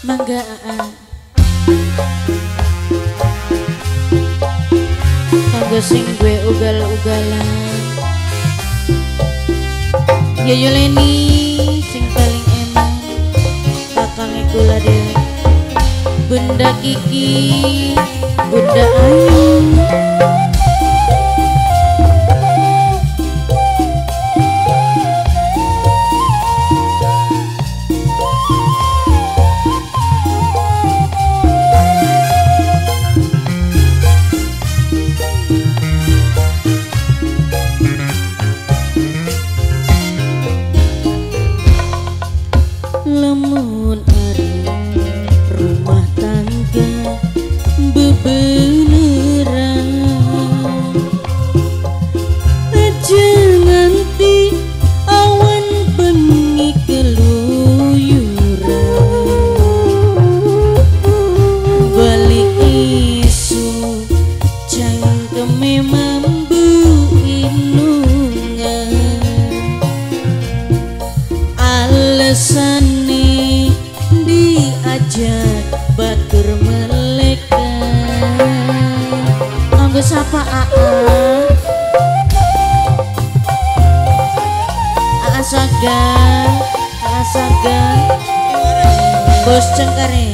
Mangga kanggo sing gue ugal-ugalan Yoyo Leni sing paling eman kakang gula dewe Bunda Kiki Bunda Ayu lamun are rumah tangga bebeneran aja nganti awan bengi keluyuran balik isu cangkeme mambu inungan alasan diajak batur melekat nganggo sapa Saga bos cengkare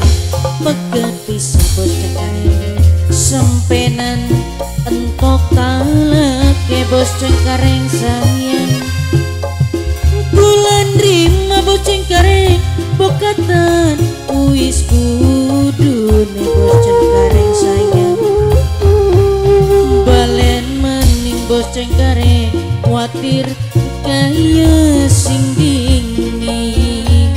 pegat bisa bos cengkare sempenan entok talake bos cengkareng sayang bulan rima bos cengkareng bokatan wis kudune bos cengkareng sayang balen maning bos cengkareng kuatir kaya sing dingin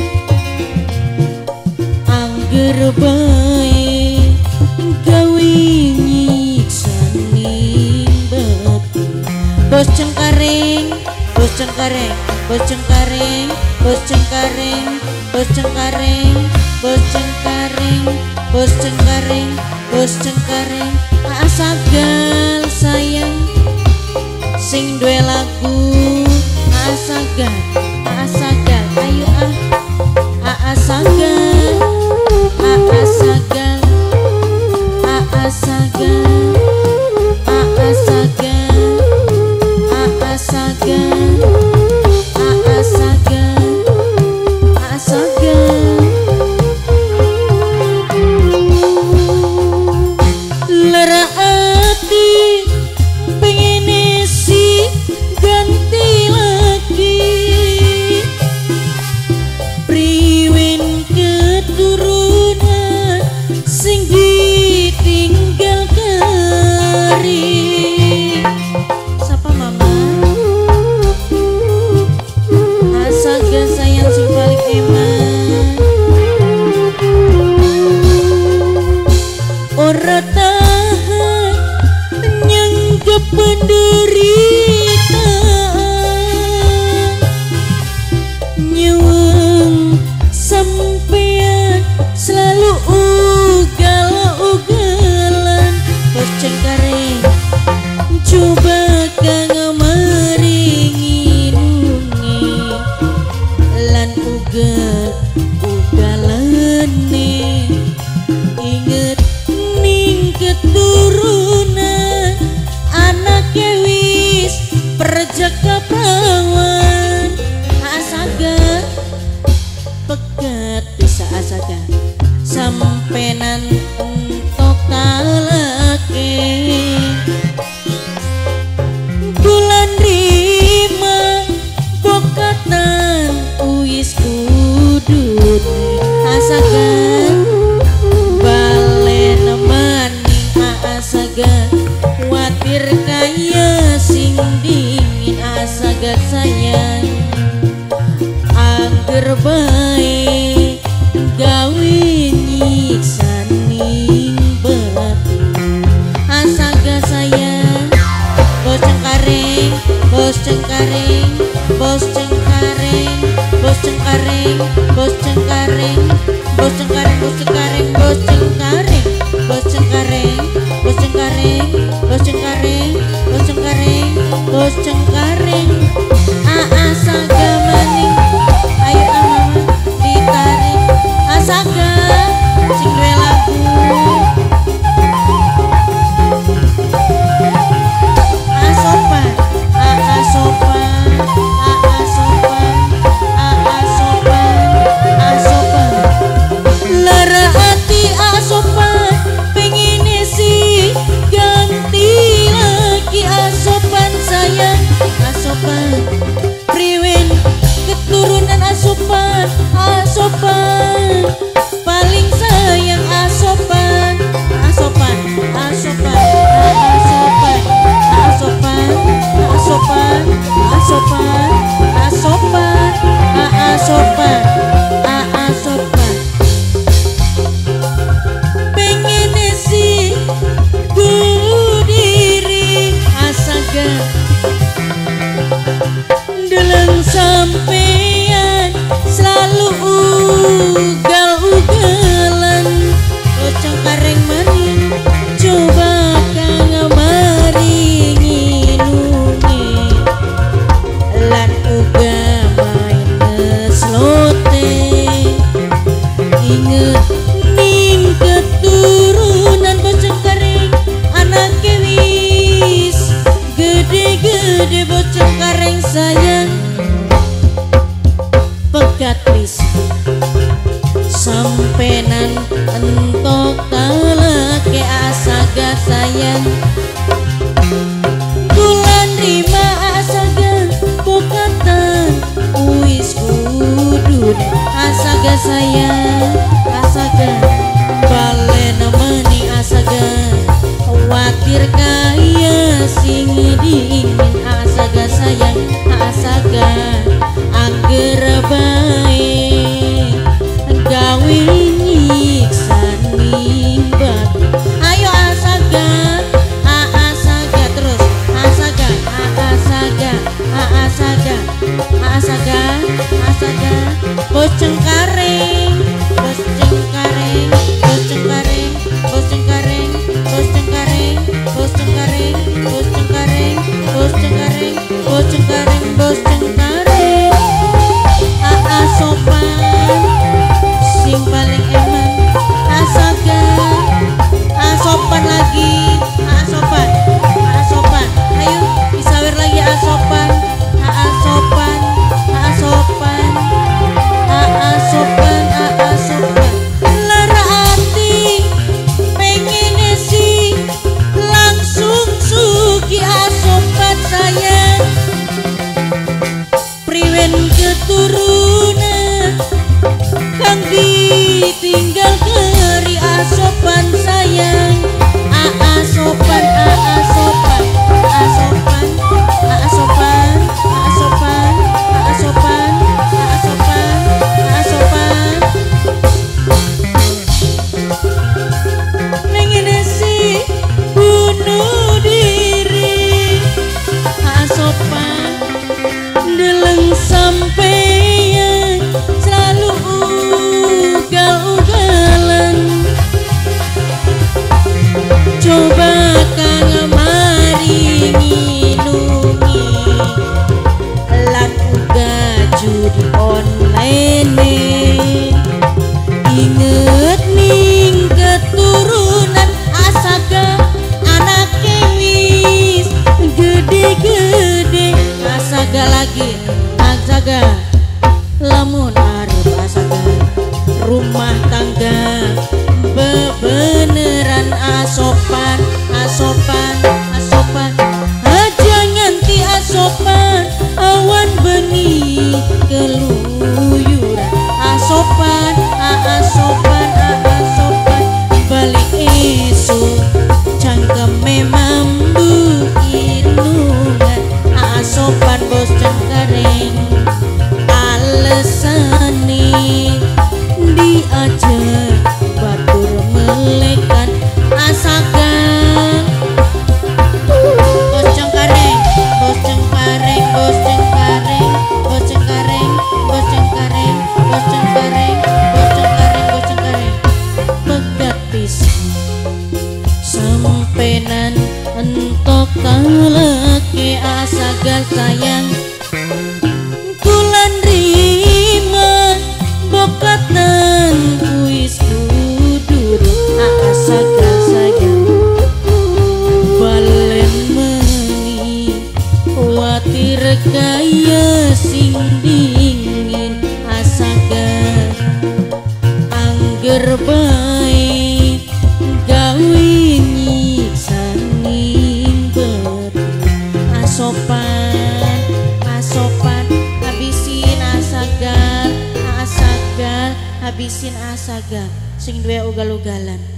angger bae gawe nyiksani bati bos cengkareng bos cengkareng bos cengkareng bos cengkareng bos cengkareng bos cengkareng bos cengkareng bos cengkareng asagal sayang sing duwe lagu asagal ayo asagal asagal asagal penderitaan nyeweng sampean selalu ugal-ugalan bos cengkareng coba kang maringi nungi lan ugal-ugalane inget ning keturunan anake wis perjaka prawan asaga pegat bisa asaga sampenan entok talake bulan rima bokatan uis kudut asaga balen maning asaga watir kaya sing dingin asaga sayang angger bae gawe nyiksani bati asaga sayang bos cengkareng bos cengkareng bos cengkareng bos cengkareng bos cengkareng bos cengkareng bos cengkareng bos cengkareng bos cengkareng bos cengkareng bos cengkareng bos cengkareng bos cengkareng asaga maning ayo mama asopan paling sayang asopan asopan asopan asopan asopan asopan asopan asopan asopan asopan pengen sih ku diri asaga deleng sampean selalu ugal-ugalan bocah kareng maning coba kang maringi nungi lan uga main ngeslote inget ning keturunan bocah kareng anak wis gede-gede bocah kareng sayang pegat wis sampenan entok talake asaga sayang bulan rima asaga bokatan wis kudu asaga sayang asaga balen meni asaga khawatir kaya sing diingin asaga sayang asaga angger bae gawe nyiksan mimbat ayo asaga asaga terus asaga asaga asaga asaga asaga boceng kareng boceng kareng boceng kareng boceng kareng boceng kareng boceng kareng boceng kareng boceng kareng boceng kareng boceng kareng asopan sing paling eman asaga asopan lagi asopan asopan ayo disawer lagi asopan asopan asopan asopan asopan lara hati pengen sih langsung sugi asopan sayang priwen keturunan kang ditinggal keri asopan sayang asopan asopan asopan asopan asopan asopan asopan asopan pengen sih bunuh diri asopan deleng sampeyan selalu ugal-ugalan coba kang maringi nungi lan uga judi online inget ning keturunan asaga anak wis gede-gede asaga lagi asaga lamun arep asaga rumah tangga bebeneran asopan asopan asopan aja nganti asopan awan bengi keluyuran asopan asopan asopan balik esuk cangkeme mambu inungan asopan bos cengkareng alesane diajar batur melekan asaga bos cengkareng bos cengkareng bos cengkareng bos cengkareng bos cengkareng bos cengkareng bos cengkareng bos cengkareng pegat pisang sampenan entok talake asaga sayang bulan rima bokatan wis kudur asaga sayang balen meni khawatir kaya sing dingin asaga angger bae gawe nyiksan mimbar asopan asopan habisin asagar asagar Isin Asaga sing duwe ugal-ugalan.